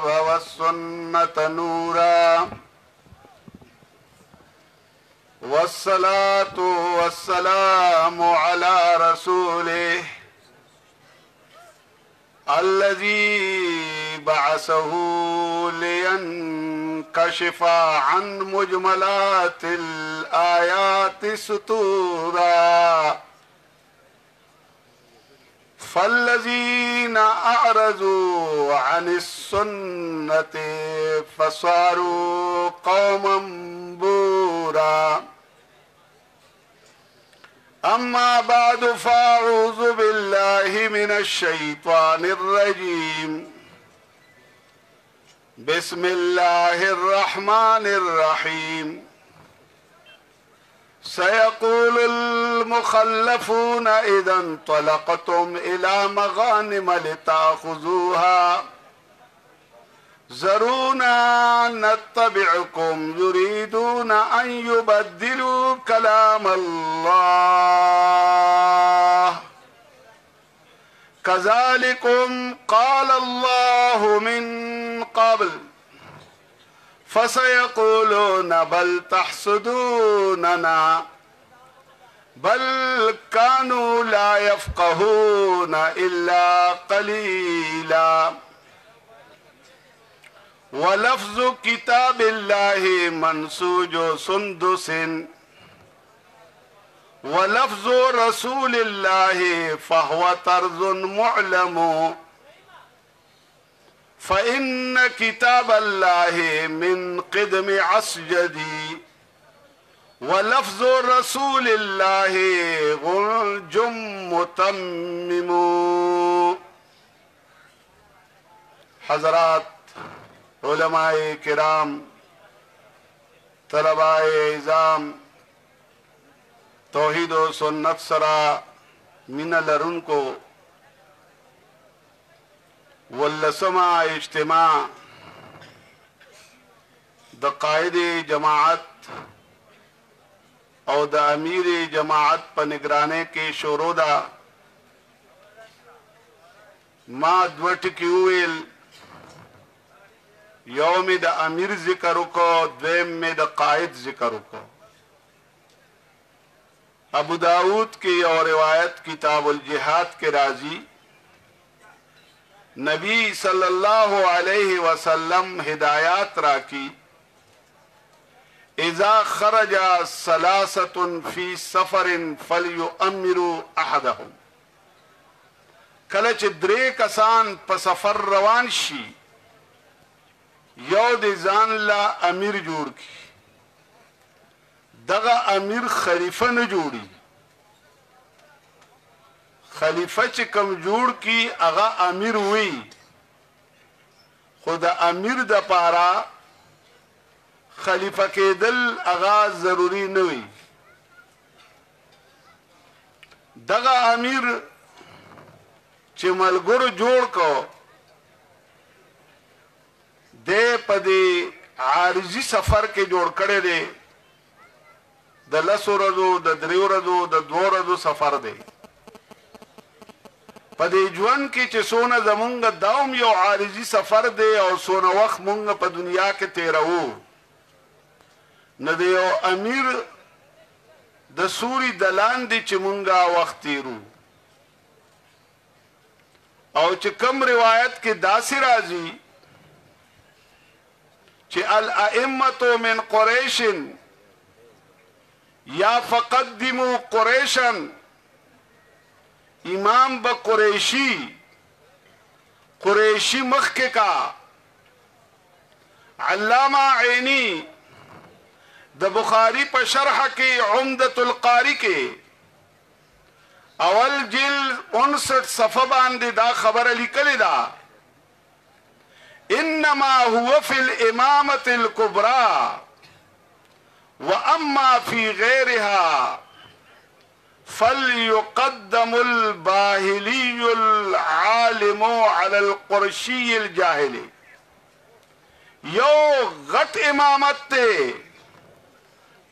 वस्सुन्नत नूरा वस्सलातु वस्सलामु अला रसूलिह अल्लज़ी बअसहू लियनकशिफ़ा अन मुजमलातिल आयाति सुतूरा फल्लज़ीना अअरज़ू अनिस सुन्नति फसारू कौमन बूरा अम्मा बादु फ़अऊज़ु बिल्लाहि मिनश शैतानिर रजीम बिस्मिल्लाहिर रहमानिर रहीम सयक़ूलुल मुख़ल्लफ़ूना इज़ा इंतलक़्तुम इला मग़ानिम लिताख़ुज़ूहा ज़रूना नत्तबिअकुम युरीदूना अन युबद्दिलू कलामल्लाह कज़ालिकुम क़ालल्लाहु मिन क़ब्ल फसयक़ूलूना बल तहसुदूनना बल कानू ला यफ़क़हूना इल्ला क़लीला वलफ्ज़ु किताबिल्लाहि मंसूजु सुंदुसिन वलफ्ज़ु रसूलिल्लाहि फहुवा तर्जुन मुअलमु फ़इन्न किताबल्लाहि मिन क़िदमि असजदी वलफ्ज़ु रसूलिल्लाहि गुलजुम मुतम्मिमु। हज़रात उलमाए किराम, तलबाए इज़ाम, तौहीद व सुन्नत सरा मिना लरुन को वल्लसमा इज्तिमा द कायद जमाअत और द अमीर जमाअत पर निगराने के शोरोदा मा द्वट क्यूएल यौम द अमीर जिक्र को द्वेम में द कायद जिक्र को अबू दाऊद की और रिवायत किताबुल जिहाद के राजी नबी सल्लल्लाहु अलैहि वसल्लम हिदायत राकी इज़ा खरजा सलासतुन फी सफरिन फलयुअम्मिरु अहदहुम कलच द्रे कसान प सफर रवान शी यौ दे जान ला अमीर जोड़ की दगा अमीर खलीफा न जोड़ी खलीफा च कम जोड़ की अगा अमीर हुई खुदा अमीर द पारा खलीफा के दल अगा जरूरी न हुई दगा अमीर च मलगुर जोड़ को दे पदे आरजी सफर के जोड़ कड़े दे द लसो रजो द द्रियो रजो द दो रजो सफर दे पदे जुअन की चे सोना जमुंग दाउम यो आरजी सफर दे और सोना वक्त मुंग प दुनिया के तेरहू न दे ओ अमीर द सूरी दलान दे चे मुंगा वक्त तेरू और चे कम रिवायत के दासी राजी चे अल अइम्मतु मिन कुरैशिन या फक़द्दिमू कुरैशन इमाम ब कुरैशी मक्के का अल्लामा ऐनी द बुखारी पर शरह के उम्दतुल कारी के अवल जिल 59 सफ़ा बांदे दा खबर लिखले दा इन्नमा हुआ फिल इमामतिल कुबरा व अम्मा फी गैरिहा फलयुक़द्दमुल बाहिलियुल आलिमु अलल कुरैशियिल जाहिली यो गत इमामत ते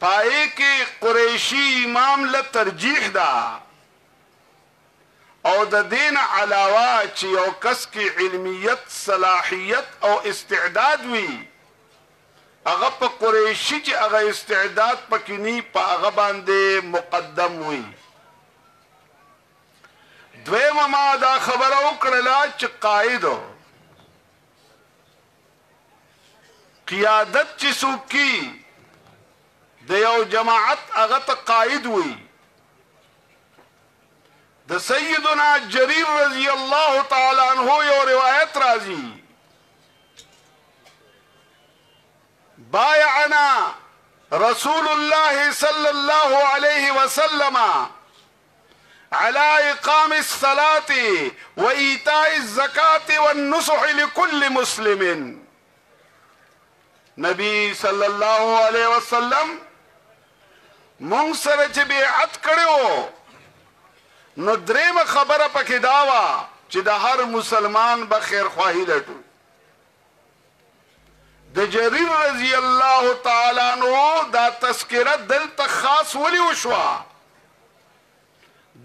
पाए के कुरैशी इमाम ल तरजीह दा او د دین علاوه چې یو کس کې علمیت صلاحیت او استعداد وي هغه په قریشي چې هغه استعداد پکې نی په هغه باندې مقدم وي دویمه ما دا خبره وکړله چې قائد قیادت چې څوک کی د یو جماعت هغه ته قائد وي د سیدنا جریر رضی الله تعالی عنہ یو روایت راځي بايعنا رسول الله صلى الله عليه وسلم على إقام الصلاة وإيتاء الزكاة والنصح لكل مسلم نبی صلی الله علیه وسلم مونږ سره چې بیعت کړو نو درېمه خبره پکې دا وه چې د هر مسلمان به خیرخواهي لټو د جریر رضی الله تعالی عنہ دا تذکره دلته خاص ولی وشوه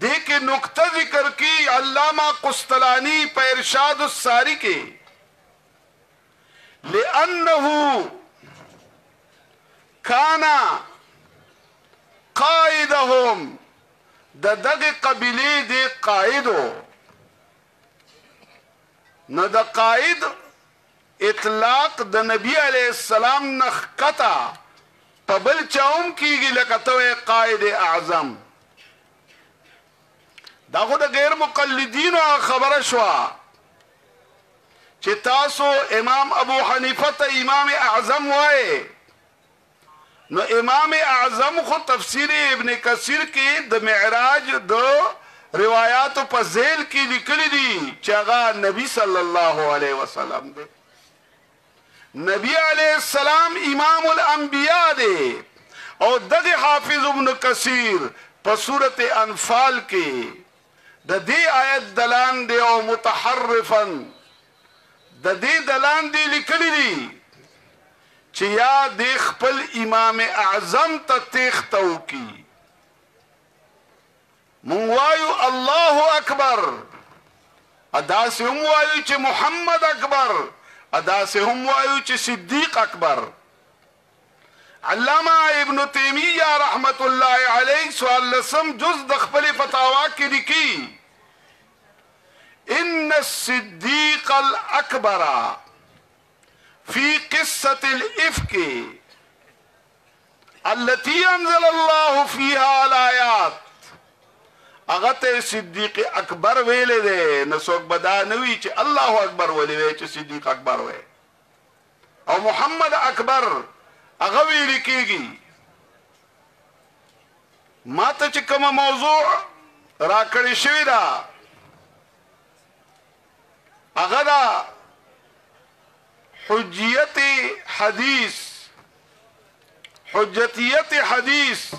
دې کې نقطه ذکر کی علامہ قسطلانی په ارشاد الساری کې لأنه كان قائدهم دغه قبیله دی قائدو نو د قائد اطلاق د نبی علیہ السلام نخکتا په بل چاوم کیږي لکه ته قائد اعظم دا خو د غیر مقلدینو خبره شوه چې تاسو امام ابو حنیفه ته امام اعظم وایي نو امام اعظم خو تفسیر ابن کثیر کې د معراج د روایاتو په ذیل کې لیکلي دي چې هغه نبی صلی الله علیه وسلم دی نبی علیہ السلام امام الانبیاء دی او دغه حافظ ابن کثیر په سورت انفال کې د دې آیت دلان دی او متحرفا د دې دلان دی لیکلی دي چې یا د خپل امام اعظم ته تیختو کی مونږ وایو الله اکبر ادا سه هم وایو چې محمد اکبر ادا سے هم وایو چې صدیق اکبر علامہ ابن تیمیہ رحمت اللہ علیہ سوال لسم جز د خپل فتاوا کې لیکي ان الصدیق الاکبر فی قصة الافک التي انزل الله فيها الآیات اغته صدیق اکبر ویلې ده نسوک بدا نوی چې الله اکبر ویلې چې صدیق اکبر وی او محمد اکبر هغه ویل کېږي ماته چې کومه موضوع راکړې شوې ده هغه ده حجتیت حدیث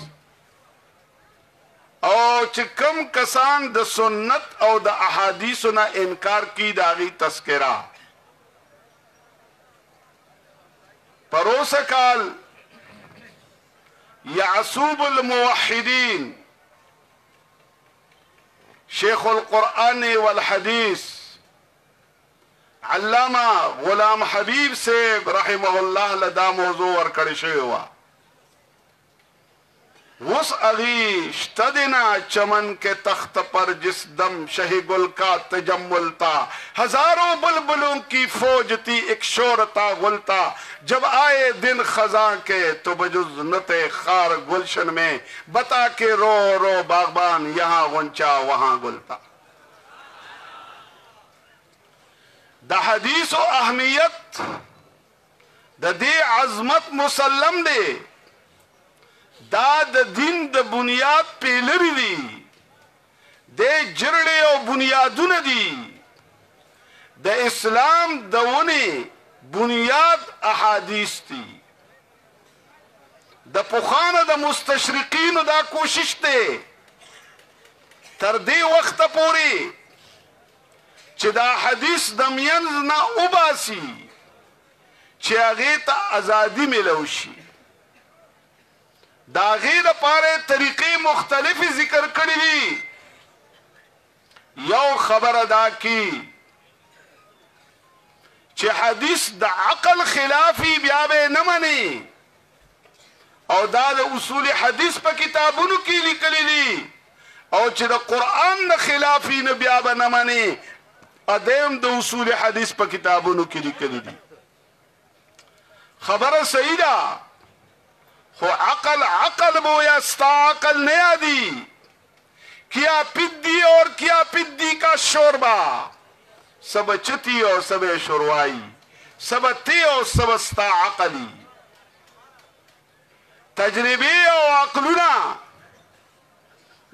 او چې کم کسان د سنت او د احادیثو نه انکار کی داغي تذکرہ پروسه کال یعصوب الموحدین شیخ القرآن والحدیث علامہ غلام حبیب سے رحمه الله لدا موضوع ورکړی شوی و وس اغی شتدنا چمن کے تخت پر جس دم شہ گل کا تجمل تھا ہزاروں بلبلوں کی فوج تھی ایک شور تھا گل تھا جب آئے دن خزاں کے تو بجز نت خار گلشن میں بتا کے رو رو باغبان یہاں غنچا وہاں گل تھا دا حدیث و اہمیت دا دی عظمت مسلم دے دا د دین د بنیاد پیلری دی د جرړې او بنیادونه دي د اسلام د ونې بنیاد احادیث دي د پخوانه د مستشرقینو دا کوشش دی تر دې وخته پورې چې دا حدیث د منځ نه وباسي چې هغې ته ازادي میلو شي دا غیر پاره طریقې مختلف ذکر کړی دي یو خبر ادا کی چې حدیث د عقل خلافی بیا به نه مني او دا د اصول حدیث په کتابونو کې لیکلي دي او چې د قرآن نه خلافی نه بیا به نه مني ادم د اصول حدیث په کتابونو کې لیکلي دي خبره صحیح ده خو عقل بو یا ستا عقل نه یادی کیا پدی اور کیا پدی کا شوربا سب چتی اور سب شوروائی سب تی اور سب ستا عقلی تجربی او عقلنا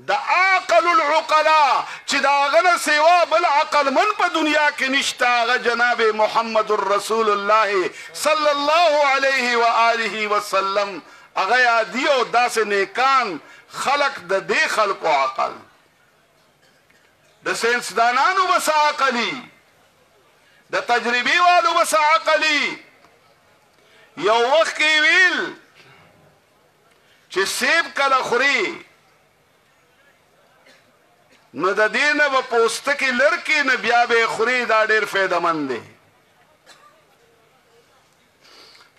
دا عقل العقلاء چې دا غنه سیوا بل عقل من په دنیا کې نشتا غ جناب محمد رسول الله صلی الله علیه و آله وسلم هغه یادی او داسې نیکان خلق د دې خلقو عقل د ساینسدانانو بس عقلی د تجربی والو بس عقلی یو وخت کې ویل چې سیب کله خوري نو د دې نه به پوستکي لرکي نه بیا به خوري دا ډېر فایدهمند دی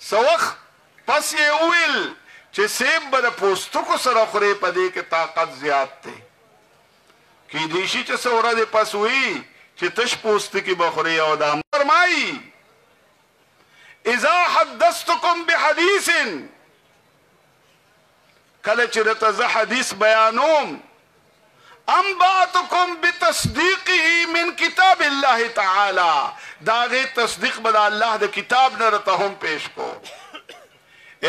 څه وخت پس یې وویل چې سیب به د پوستکو سره خوري په دې کې طاقت زیات دی کیدای شي چې څه ورځې پس وي چې تش پوستکي به خوري او دا فرمایي اذا حدثتكم بحديث کله چې درته زه حدیث بیانوم انباتکم بتصدیقه من کتاب الله تعالی دا غي تصدیق به الله د کتاب نه رته هم پیش کو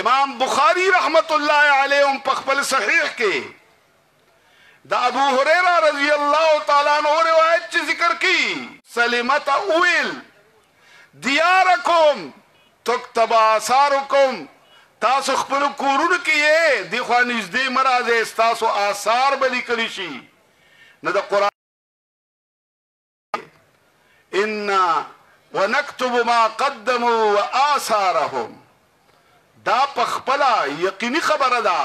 امام بخاری رحمت الله علیهم په خپل صحیح کې دا ابو هريره رضی الله تعالی عنہ روایت چې ذکر کی سلمت اویل دیارکم تكتب آثارکم تاسو خپل کورونو کې دی خو نږدې مرزه تاسو آثار به لیکلی شي نه د قران ان ونكتب ما قدموا واثارهم دا په خپل یقیني خبره ده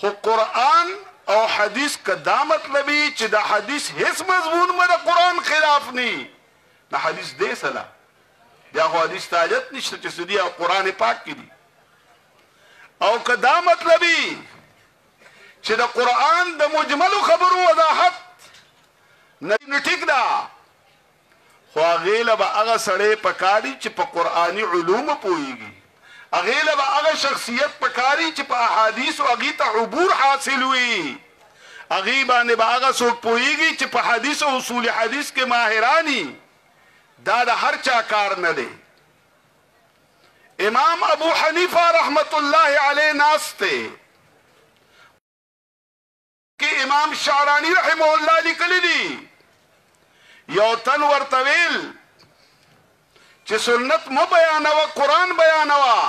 خو قران او حدیث کا دا مطلبی چې دا حدیث هیڅ مضمون مده قران خلاف ني دا حدیث دې سلا دا حدیث تاجت نشته چې سدي او قران پاک کې دي او کدا مطلبی چې د قران د مجمل خبرو وضاحت نه ټیک ده خو غیله به هغه سړی پکاري چې په قرآني علوم پوهیږي غیله به هغه شخصیت پکاري چې په احادیث او هغه ته عبور حاصل وي هغه باندې به هغه څوک پوهیږي چې په حدیث او اصول حدیث کې ماهرانی دا د هر چا کار نه دی امام ابو حنیفه رحمت الله علیه ناسته کہ امام شعرانی رحمه الله لیکلی دی یو تن ورته ویل چې سنت مو بیانوه قرآن بیانوه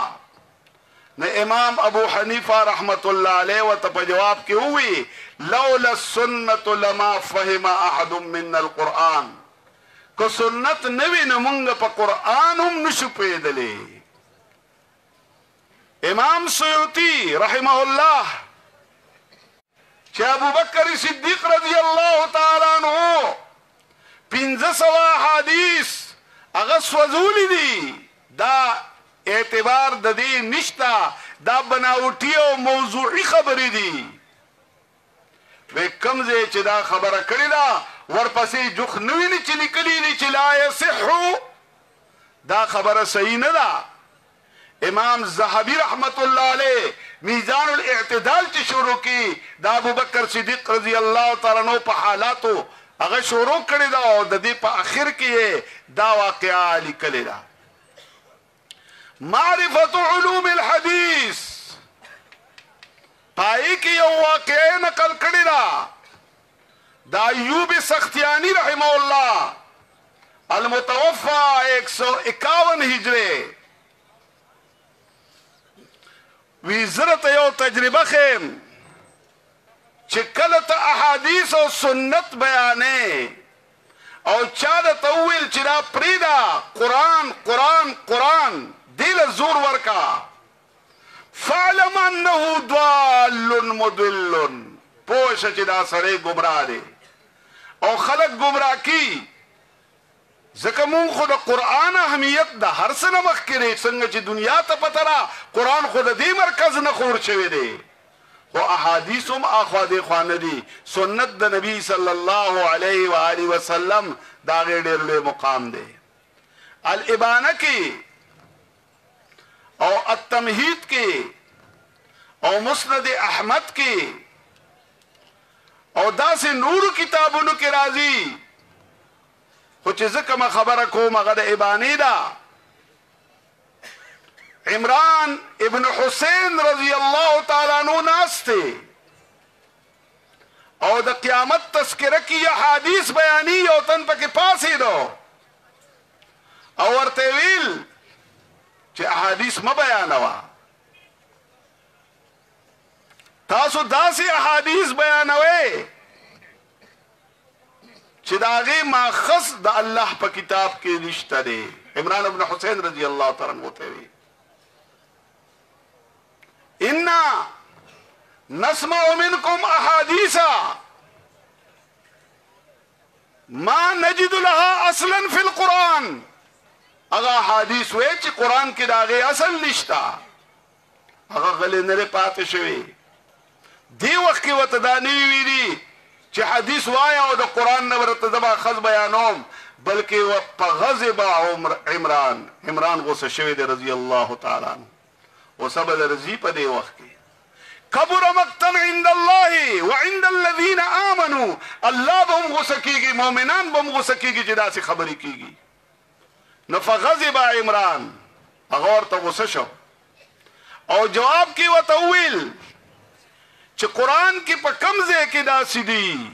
نه امام ابو حنیفه رحمت الله علیه ورته په جواب کې ووی لولا السنة لما فهم احد من القرآن که سنت نوی نه مونږ په قرآن هم نشو پوهېدلی امام سیوطی رحمه الله چې ابو بکر صدیق رضی الله تعالی عنہ 1500 حدیث هغه سوزولی دي دا اعتبار د دې نشتا دا بناوټي او موضوعي خبرې دي وکمزه چې دا خبره کړې ده ورپسې جوخ نوې نه چې لیکلي دي چې لا يصح دا خبره صحیح نه ده امام زهبی رحمت الله علیه میزان الاعتدال چې شروع کی دا ابو بکر صدیق رضی الله تعالی عنہ په حالاتو هغه شروع کړی دا او د دې په اخر کې دا واقعا لیکلی دا معرفت علوم الحديث پای کې یو واقعه نقل کړی دا ایوب سختیانی رحمه الله المتوفى 151 هجری وزرت یو تجربه خیم چې کله ته احادیث او سنت بیانې او چا د تویل چې دا پریدا قرآن قرآن قرآن دل زور ورکا فعلم انه ضال مضل پوښ چې دا سړی گمراه دی او خلق گمراه کی ځکه مونږ خو د قرآن اهمیت د هر څه نه مخکې څنګه چې دنیا ته پته را قرآن خو د دې مرکز نه خور شوی دی خو احادیث هم اخوا دی خوا نه دي سنت د نبی صلی الله علیه و آله وسلم د هغې ډېر لوی مقام دی الابانه کې او التمهید کې او مسند احمد کې او داسې نور کتابونو کې راځي خو چې زه کومه خبره کوم هغه د ابانې ده عمران ابن حسین رضی الله تعالی عنہ ناست او د قیامت تذکره کی احادیث بیانی او تن پکې پاسېدو او ورته ویل چې احادیث ما بیانوه تاسو داسې احادیث بیانوي چې د هغې ماخذ د الله په کتاب کې نشته دی عمران ابن حسین رضی الله تعالی عنہ ته وی انا نسمع منكم احاديثا ما نجد لها اصلا في القران اغا حدیث وی چې قران کې داغه اصل نشتا هغه غلې نه پاتې شوی دی وخت کې وته دا نه ویلي چې حدیث وایا او د قران نه ورته دبا خز بیانوم بلکې په غضب عمران غوسه شوی دی رضی الله تعالی عنہ وسبب رضی په دی وخت کې کبر مقتا عند الله وعند الذين امنوا الله بهم غوسه کیږي مؤمنان بهم غوسه کیږي چې داسې خبرې کیږي نو فغضب عمران هغه ورته غوسه شو او جواب کې وته ویل چې قران کې په کوم ځای کې داسې دي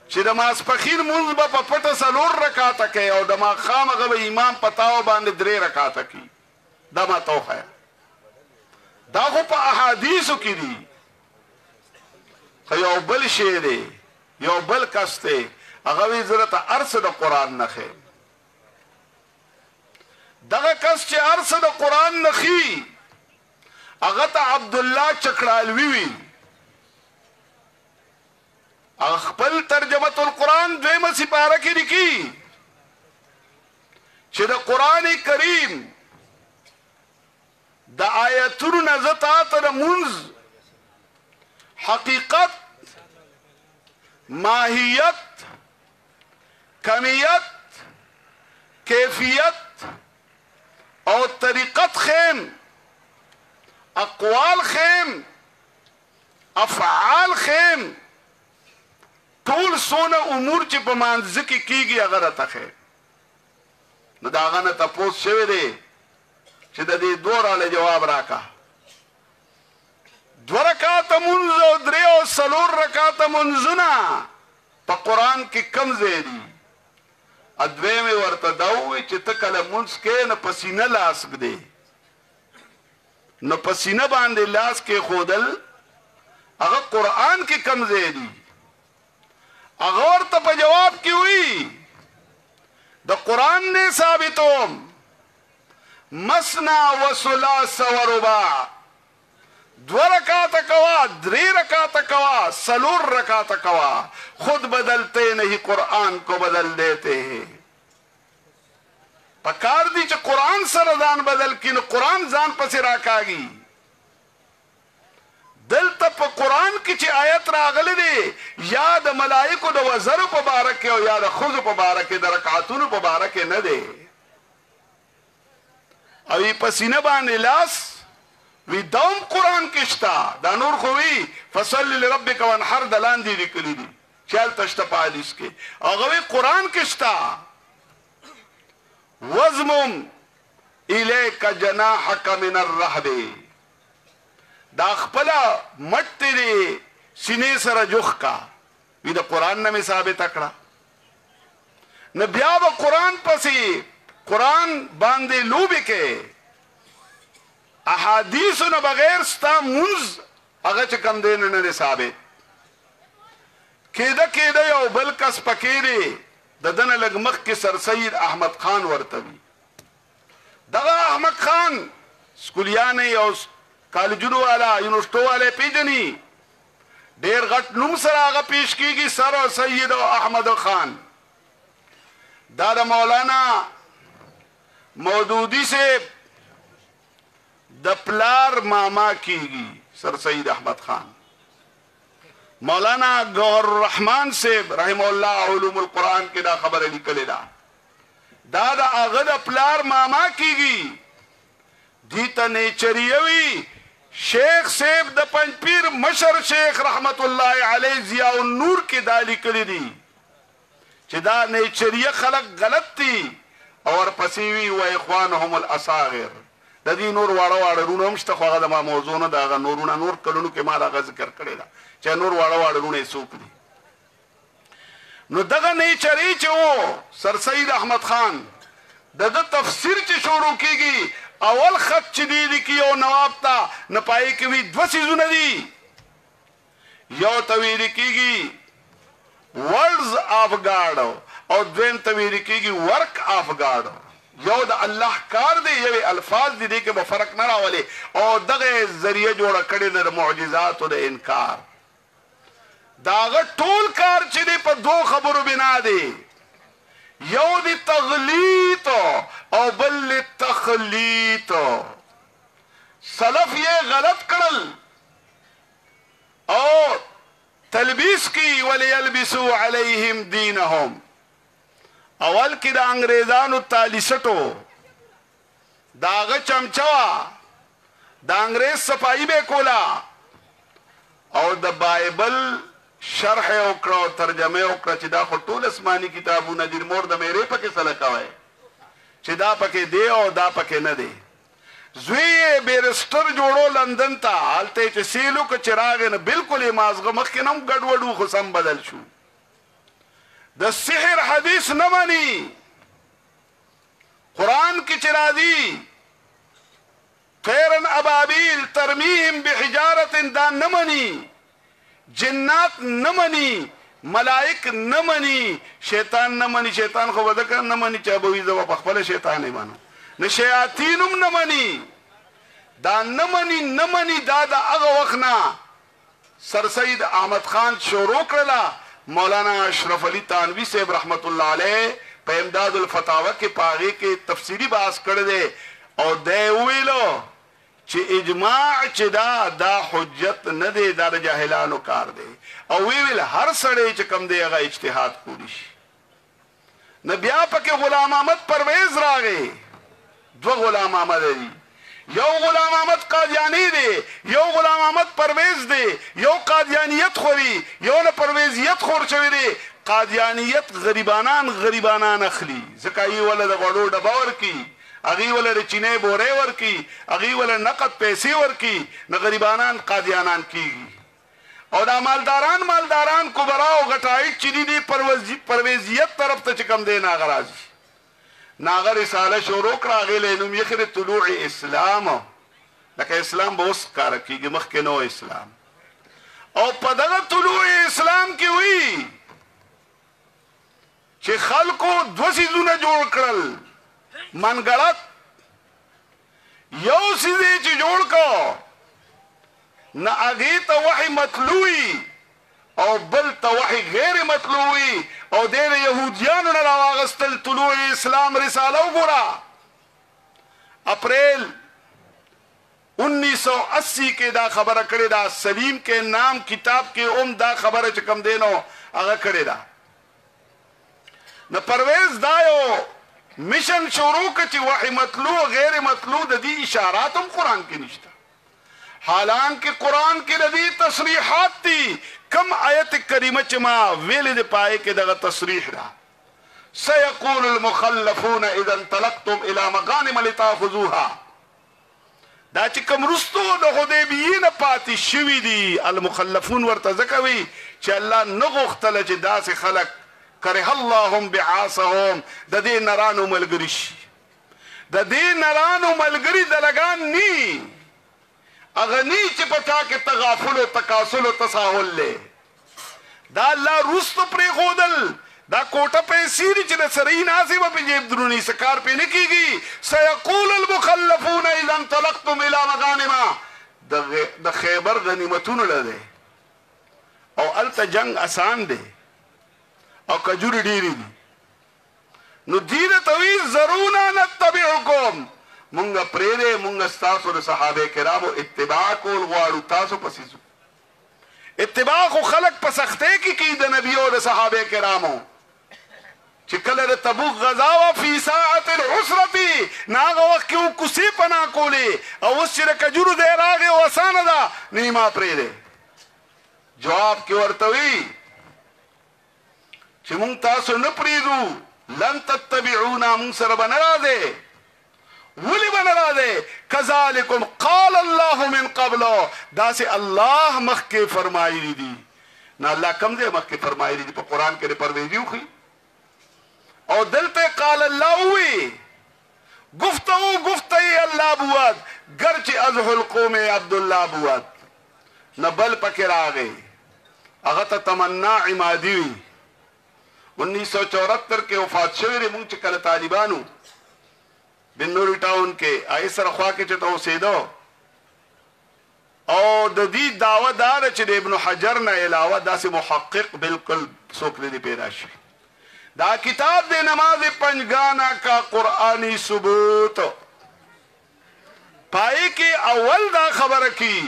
چې د ماسپخین مونځ به په پټه څلور رکعاته کوي او د ماښام هغه به امام په تاو باندې 3 رکعاته کوي دا ما ته وښیه دا خو په احادیثو کې دي خو یو بل شی دی یو بل کس دی هغه وی زه راته هر څه د قرآن نه ښیم دغه کس چې هر څه د قرآن نه ښي هغه ته عبدالله چکړالوي وي هغه خپل ترجمه القرآن 2 سپاره کې لیکي چې د قرآن کریم د آیتونو نه زه تا ته د مونځ حقیقت ماهیت کمیت کیفیت او طریقت خیم اقوال خیم افعال خیم ټول سونه امور چې په مانځ کې کیږي هغه راته خیم نو د هغه نه تپوس شوی دی چې د دې دوراله جواب راکا 2 رکعاته مونځ او 3 او 4 رکعاته مونځونه په قرآن کې کم ځای دي ادویمې ورته دا ووایي چې ته کله مونځ کې نه په سینه لاس ږدې نو په سینه باندې لاس کې ښودل هغه قرآن کې کم ځای دي هغه ورته په جواب کې وي د قرآن نه ثابتوم مسنا و ثلاث و رباع 2 رکعاته کوا 3 رکعاته کوا 4 رکعاته کوا خود بدلتے نہیں قرآن کو بدل دیتے ہیں پکار دی چې قرآن سره ځان بدل کینو قرآن ځان پسې راکاږي دلته په قرآن کې چې آیت راغلی دی یا د ملائکو د وزرو په باره کې او یا د ښځو په باره کې د رکعتونو په باره کې نه دی او یې په سینه باندې لاس وی دوم قرآن کې شته دا نور خو وی فصل لربک وانحر د لاندې لیکلي دي چې هلته شته په حدیث کې هغه وی قرآن کې شته وزمم الیک جناحک من الرهب دا خپله مټ دی سینې سره جوخ کا وی د قرآن نه مې ثابته کړه نو بیا به قرآن پسې قرآن باندې لوبې کې احادیثو نه بغیر ستا مونځ هغه چې کم دی نه دی ثابت کېده یو بل کس پکې دی د ده نه لږ مخکې سر سید احمد خان ورته وي دغه احمد خان سکولیانې او کالجونو والا یونیورسټو والا پیژني ډیر غټ نوم سره هغه پیش کیږي سر سید احمد خان دا د مولانا مودودی سے د پلار ماما کیږي سر سید احمد خان مولانا گوہر الرحمن سے رحم الله علوم القرآن کې دا خبره لیکلې ده دا د هغه د پلار ماما کیږي دیتا نیچریوی شیخ سیب د پنځپیر مشر شیخ رحمت الله علیه ضیاء النور کې دا لیکلي دي چې دا نیچریه خلق غلط دي اور پسیوی و اخوانهم الاصاغر د دې نور واړه واړه رونه مشته خو هغه د ما موضوع نه دا نورونه نور کلونو کې ما دا ذکر کړی دا چې نور واړه واړه رونه سوق دي نو دغه نیچری چې وو سر سید احمد خان دغه تفسیر چې شروع کیږي اول خط چې دی لیکي او نواب تا نه پای کې وی دو سيزونه دي یو تویل کیږي ورډز اف گاډ او دویم تویل کیږي ورک اف گاډ یو د الله کار دی یو الفاظ دي کې به فرق نه راولي او دغه ذریعہ جوړ کړي د معجزات او د انکار داغه ټول کار چې دی په دوه خبرو بنا دی یو دی تغلیط او بل تخلیط سلف یہ غلط کړل او تلبیس کی ولیلبسو علیہم دینہم اول کی دا انگریزانو تالیسٹو داغه چمچوا دا انگریز صفائی بے کولا او دا بائبل شرح وکړه ترجمه وکړه چې دا خو ټول اسماني کتابونه دي مور د مېرې پکې سره کوي چې دا پکې دی او دا پکې نه دی زوی بیرستر جوړو لندن ته حالته چې سیلو ک چراغ نه بالکل مازغه مخکینم ګډوډو خو سم بدل شو د سحر حدیث نه مانی قران کې چرا دی طيرا ابابيل ترميهم بحجاره دا نه مانی جنات نمانی ملائک نمانی شیطان نمانی شیطان خو وذکر نمانی چا بوی زو بخبل شیطان ایمانو نه شیاطینم نمانی دا نمانی دا هغه وخنا سر سید احمد خان شروع کړلا مولانا اشرف علی تانوی صاحب رحمت الله علیه په امداد الفتاوا کې پاغي کې تفسیری باس کړی دی او دی ویلو چې اجماع چې دا حجت نه دی دا جاهلانو کار دی او ویل هر سړی چې کم دی هغه اجتهاد کولی شي نه بیا پکې غلام احمد پرویز راغی دو غلام احمد دی یو غلام احمد قادیانی دی یو غلام احمد پرویز دی یو قادیانیت خوري یو نه پرویزیت خور شوی دی قادیانیت غریبانان اخلي زکای ولې د غړو ډباور کی اغي ولا رچینه بوره ورکی اغي ولا نقد پیسې ورکی نه غریبانان قادیانان کیږي او دا مالداران کبرا او غټای چری دی پرویزیت طرف ته چکم دی ناغراز ناغه رساله شروع کراغه لینم یخر طلوع اسلام لکه اسلام به اوس کار کیږي مخکې نو اسلام او په دغه طلوع اسلام کې وی چې خلکو دو سيزونه جوړ کړل منګړت یو سیدی چې جوړ کو نه هغه ته وحی مطلوبي او بل ته وحی غیر مطلوبي او د يهوديانو نه راغستل طلوع اسلام رساله وګورا اپریل 1980 کې دا خبره کړې دا سلیم کې نام کتاب کې دا خبره چې کم دینو هغه کړې دا نه پرویز دایو مشن شروع کچی وحی مطلوع غیر مطلوع د دې اشارات هم قران کې نشته حالانکه قران کې د دې تصریحات دي کم آیت کریمه چې ما ویل دي پای کې دغه تصریح را سيقول المخلفون اذا انطلقتم الى مغانم لتاخذوها دا چې کوم رستو د حدیبیه نه پاتې شوی دي المخلفون ورته ځکوي چې الله نه غوښتل چې داسې خلک کرے اللهم بعاصهم د دې نرانو ملګری شي د دې نرانو ملګری دلګان ني اغنی چې پتا کې تغافل او تکاسل او تساهل له دا الله رست پرې خودل دا کوټه پیسې چې د سرې ناسي په جیب درونی سکار په نه کیږي سيقول المخلفون اذا انطلقتم الى مغانم د خیبر غنیمتونو لده او الته جنگ آسان دی او کجوري ډېرې دي نو دې ته وایي ذرونا نتبعکم مونږ پرېږدئ مونږ ستاسو د صحابه کرامو اتباع کول غواړو تاسو پسې ځو اتباع خو خلق په سختۍ کې کوي د نبي او د صحابه کرامو چې کله د تبوک غزا وه فی ساعة العسرة نه هغه وخت کې کوڅې پناه کولې او اوس چې د کجورو دی راغې او اسانه ده نه یې ما پرېږدئ جواب کې ورته وي چې مونږ تاسو نه پرېږدو لن تتبعونا مونږ سره به نه راځئ ولې به نه راځئ کذلکم قال الله من قبل داسې الله مخکې فرمایلي دي نه الله کوم ځای مخکې فرمایلي دي په قرآن کې د پرویزي وښي او دلته قال الله وی گفته الله بود گرچه از القوم عبدالله بود نه بل پکې راغی هغه ته تمنا عمادي وي 1974 کې وفات شوی دی مونږ چې کله طالبانو بنوري ټاون کې آی سره خوا کې چې ته اوسېدو او د دې دعوه دار چې د ابن حجر نه علاوه داسې محقق بالکل څوک نه دی پیدا شي دا کتاب د نماز پنجگانا کا قرآنی ثبوت پائے کے اول دا خبر کی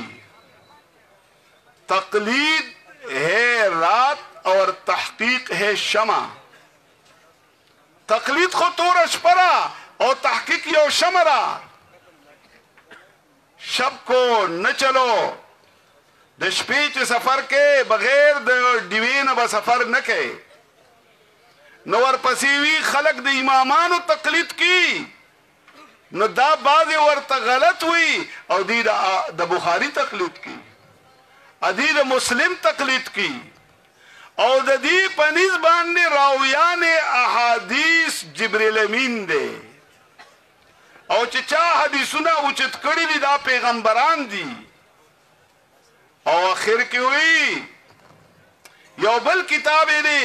تقلید ہے رات اور تحقیق ہے شمع تقلید خود تورش پرا اور تحقیق یو شمرا شب کو نہ چلو د شپې چې سفر کې بغیر د ډیوین به سفر نه کوي نو ورپسې وي خلک د امامانو تقلید کی نو دا بعضې ورته غلط وي او دی د بخاري تقلید کی ادي د مسلم تقلید کی او د دې په نسبت باندې راویان احادیث جبرئیل امین دی او چې چا حدیثونه اوچت کړي دي دا پیغمبران دي او اخر کې وی یو بل کتاب دی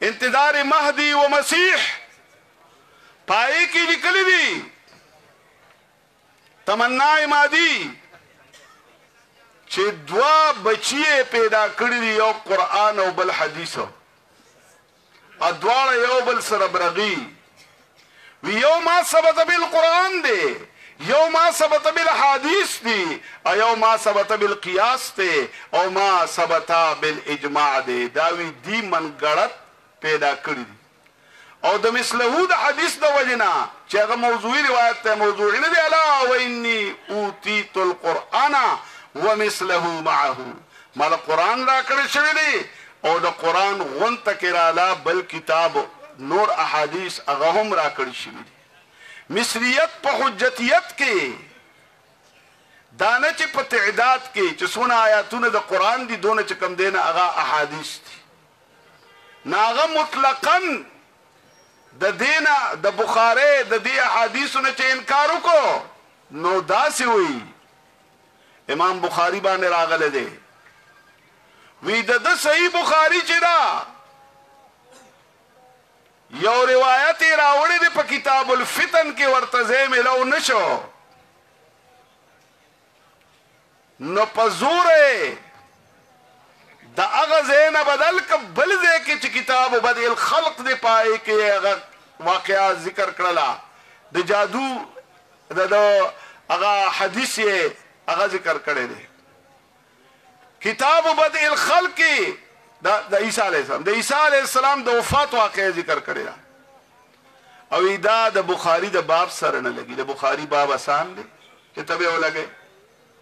انتظار مهدی و مسیح پای کې لیکلي دي تمنا عمادي چې دوا بچي پیدا کړی دي یو قرآن او بل حدیثو ادواړه یو بل سره برغي وی یو ما ثبت بالقرآن دی یو ما ثبت بالحدیث دی او یو ما ثبت بالقیاس دی او ما ثبت بالاجماع دی داوی دی منګړت پیدا کړی دي او د مثله د حدیث د وجنا چې هغه موضوعي روایت ته موضوعي نه دی الا واني اوتیت القرآن ومثله معه مال قرآن را کړی شوی دی او د قرآن غونته کې رااله بل کتاب نور احادیث هغه هم را کړی شوی دی مصریت په حجتیت کې دانه چې په تعداد کې چې څونه آیاتونه د قرآن دي دونه چې کم دینه هغه احادیث دي ناغه مطلقاً د دینه د بخاری د دې احادیثونه چې انکار وکړو نو داسې وي امام بخاری باندې راغله دی وی د صحیح بخاری چې دا یو روایت راوړی دی په کتاب الفتن کې ورته ځای ملو نشو نو په زور دا هغه ځای نه بدل که بل ځای کې چې کتاب بدء الخلق دی پای کې هغه واقعات ذکر کړله د جادو د هغه حدیث یې هغه ذکر کړی دی کتاب بدء الخلق کې د عیسی علیه السلام د عیسی علیه السلام د وفات واقعه ذکر کړی ده او دا د بخاری د باب سره نه لګي د بخاری باب آسان دی چې تبه ولګي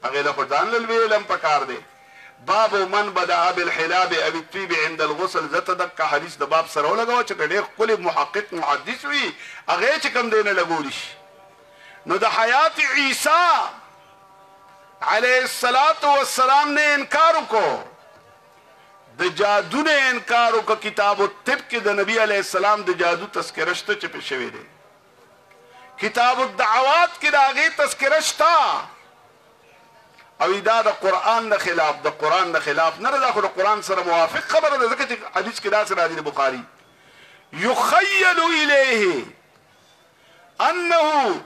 هغه له قرآن له علم پکار دی باب من بدأ بالحلاب او الطيب عند الغسل زتدک حدیث د باب سره ولګو چې ډېر خپل محقق محدث وي هغه چې کم دینه لګول شي نو د حیات عیسی علیه السلام نے انکار وکړو د جادو نه انکار وکړو کتاب الطب کې د نبی علیه السلام د جادو تذکره شته چې په شوی دی کتاب الدعوات کې د هغې تذکره شته او دا د قرآن نه خلاف د قرآن نه خلاف نه ده خو د قرآن سره موافق خبره ده ځکه چې حدیث کې داسې راځي د بخاري یخیل الیه انه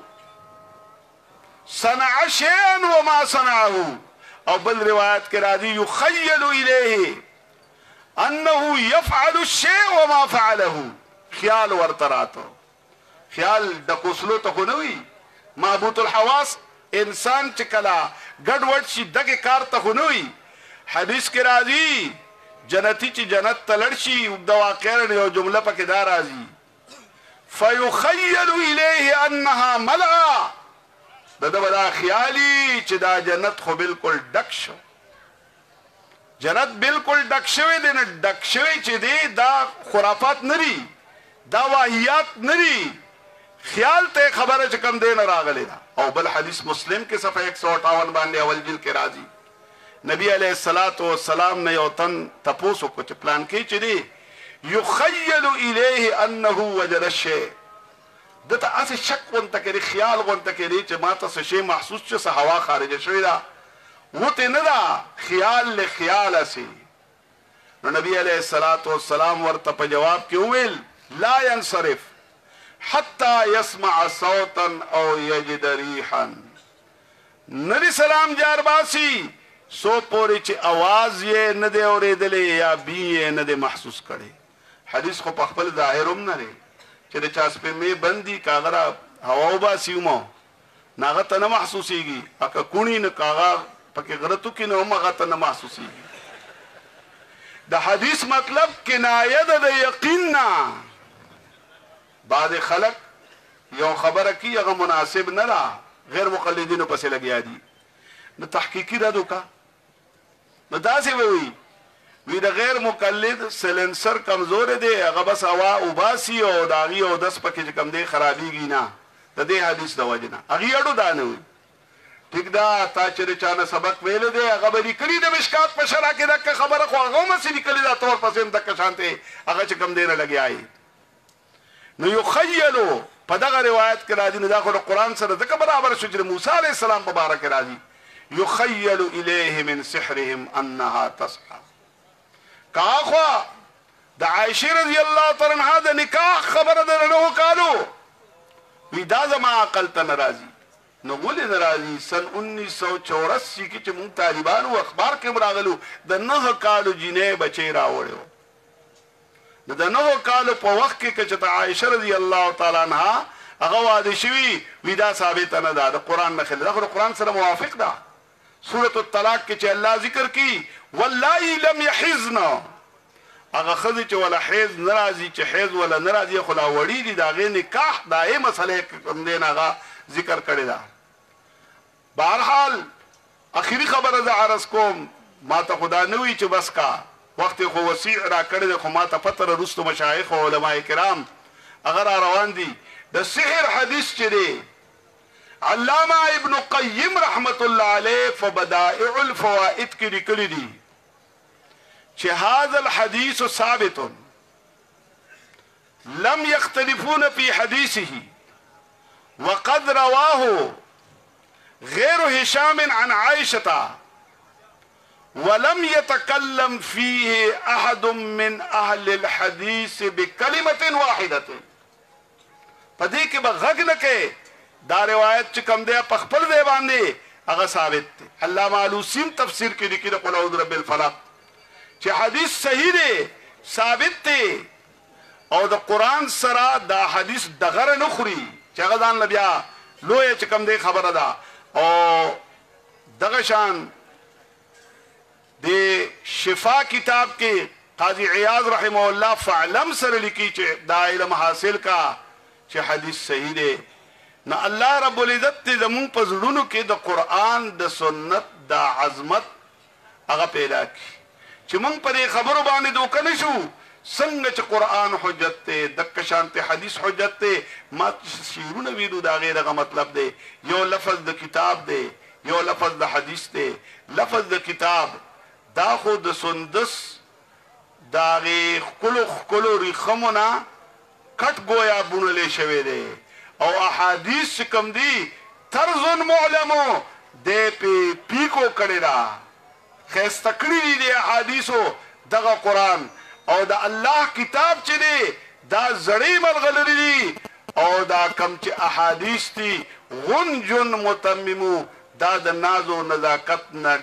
صنع شیئا وما صنعه او بل روایت کې راځي یخیل الیه انه يفعل الشيء وما فعله خیال ورته راته خیال د کوسلو ته خو نه وي محبوط الحواس انسان چې کله ګډ وډ شي دغه کار ته خو نه وي حدیث کې راځي جنتی چې جنت ته لړ شي د واقعه یو جمله پکې دا راځي فيخيل الیه انها ملأ دا خیالي چې دا جنت خو بالکل ډک شو جنت بالکل ډک شوی دی نه ډک شوی چې دی دا خرافات نری دا واهیات نری خیال ته خبره چې کم دی نه راغلی دا او بل حدیث مسلم کې صفحه 158 باندې اول جلد کې راځي نبی علیہ الصلوۃ والسلام نے یو تن تپوسو کو چې پلان کې چې دی یخیل الیه انه وجد الشیء دته اسه شک ونته کې خیال ونته کې چې ما ته څه شی محسوس چې هوا خارجه شوی دا وته نه دا خیال له خیال اسی نو نبی علیہ الصلوۃ والسلام ورته په جواب کې ویل لا ينصرف حتى يسمع صوتا او يجد ريحا نبی سلام جار باسی سو پوری چې आवाज یې نه دی اورېدلې یا بی یې نه دی محسوس کړي حدیث خو په خپل ظاهروم نه لري چې د چا سپې می بندي کاغره هوا وباسي مو ناغه ته نه محسوسيږي اکه کونی نه کاغه پکې غلطو کې نه مغه ته نه محسوسيږي د حدیث مطلب کنایه د یقین نه بعد خلق یو خبره کی هغه مناسب نه را غیر مقلدینو پسې لګیا دي نو تحقیقی را دوکا نو داسې وی د غیر مقلد سلنسر کمزور دی هغه بس هوا وباسي او داغي او دس پکې کم دی خرابېږي نه د دې حدیث د وجنه هغه اډو دانه وي ټیک دا تا چې چانه سبق ویل دی هغه به کلی د مشکات په شرع کې دغه خبره خو هغه مسې کلی دا تور پسې دغه شانته هغه چې کم دی نه لګیای نو یخیلوا په دغه روایت کې راځي نو دا خو قرآن سره ځکه برابر شو چې موسی علیه السلام مبارک راځي یخیل الیه من سحرهم انها تسعى کاخوا د عائشه رضی الله تعالی عنها د نکاح خبره درنه کالو وی دا زما عقل ته ناراضي نو ولې ناراضي سن 1984 کې چې مونږ طالبانو اخبار کې راغلو د 9 کالو جنې بچی راوړو د 9 کالو په وخت کې چې عائشه رضی الله تعالی عنها هغه واده شوی وی دا ثابت نه ده د قران نه خل د قران سره موافق ده سورۃ الطلاق کې چې الله ذکر کی والله لم يحزن هغه خزي چې ولا حیز ناراضي چې حیز ولا ناراضي خلا وړي دي دا غي نکاح دای مسله کوم دین هغه ذکر کړی دا بهرحال اخیری خبره ده عرض کوم ما ته خدا نوې چې بس کا وخت خو وسیع را کړی خو ما ته پتر رستو مشایخ او علما کرام اگر روان دي د سحر حدیث چې دی علامہ ابن قیم رحمت الله علیه فبدائع الفوائد کې لیکلي دي چې هذا الحديث ثابت لم يختلفون في حديثه وقد رواه غير هشام عن عائشة ولم يتكلم فيه أحد من أهل الحديث بكلمة واحدة پدې کې به غږ نه کې دا روایت چې کوم دی په خپل دی باندې هغه ثابت دی علامہ علوسیم تفسیر کې لیکي د قل اعوذ برب الفلق چې حدیث صحیح دی ثابت دی او د قران سره دا حدیث دغه نه خوري چې هغه ځان بیا لوی چې کوم دی خبره ده او دغه شان د شفا کتاب کې قاضی عیاض رحمه الله فعلم سره لیکي چې دا علم حاصل کا چې حدیث صحیح دی نو الله رب العزت زمون په زړونو کې د قران د سنت د عظمت هغه پیدا کی چې مونږ په خبرو باندې دوک نه شو څنګه چې قران حجت ته د شانته حدیث حجت ته ما شیرونه ویلو دا غیره مطلب دی یو لفظ د کتاب دی یو لفظ د حدیث دی لفظ د کتاب دا خو د سندس دا غی کلو ریخمونه کټ گویا بونلې شوی دی او احادیث کم دی طرز معلمو دے پی پیکو کړی دا خستکړی دی احادیثو دغه قران او دا الله کتاب چې دی دا زړی مرغلری دی او دا کم چې احادیث دی غنجن متممو دا د ناز و نزاکت نه